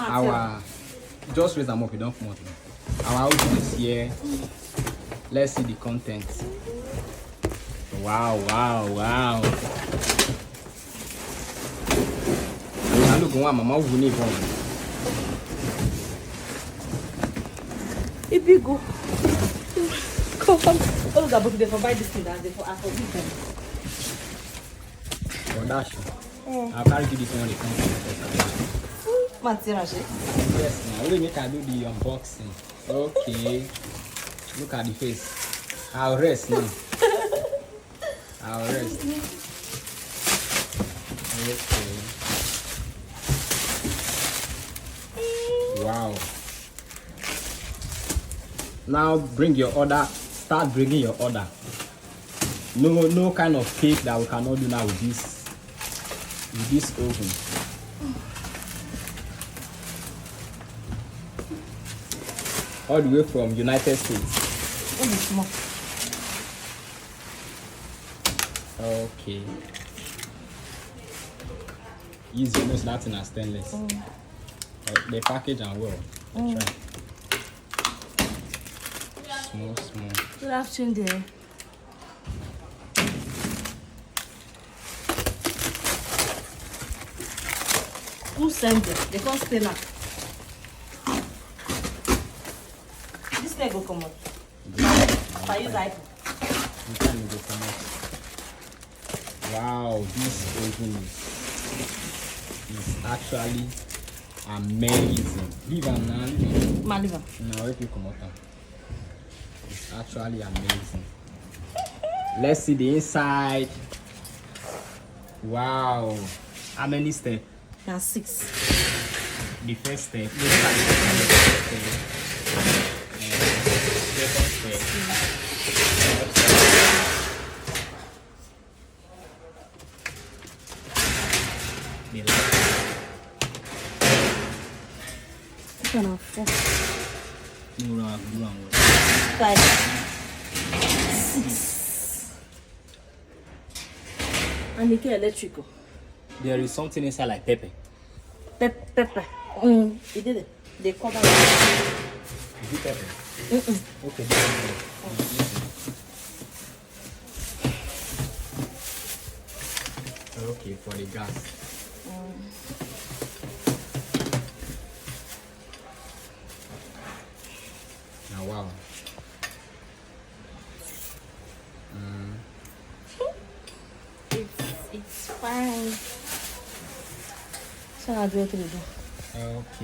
Our just raise them up, you don't come out. Our outfit is here. Let's see the content. Wow. Now look, mama, who need one? It be go. Come. Oh, the book they for buy this thing and they for after weekend. For that show. I'll carry you this one. Yes, now only make I do the unboxing. Okay. Look at the face. I'll rest now. I'll rest. Okay. Wow. Now bring your order. Start bringing your order. No kind of cake that we cannot do now with this oven. All the way from United States. Okay. Easy, almost nothing as stainless. The package and well. Try. Small. Good afternoon there. Who sent it? They can't stay now. This thing will come out. I use iPhone. Wow, this oven is actually amazing. Leave them now. Maliva. Now if you come out, it's actually amazing. Let's see the inside. Wow. How many steps? Now 6. The first step. Second step. The last. Kind of 4. No, 5. 6. And it's electrical. There is something inside like pepper. Pepper. It did it. They cover it. Is it pepper? Okay. Okay, for the gas. Now, wow. It's fine. So I'll do it. Okay.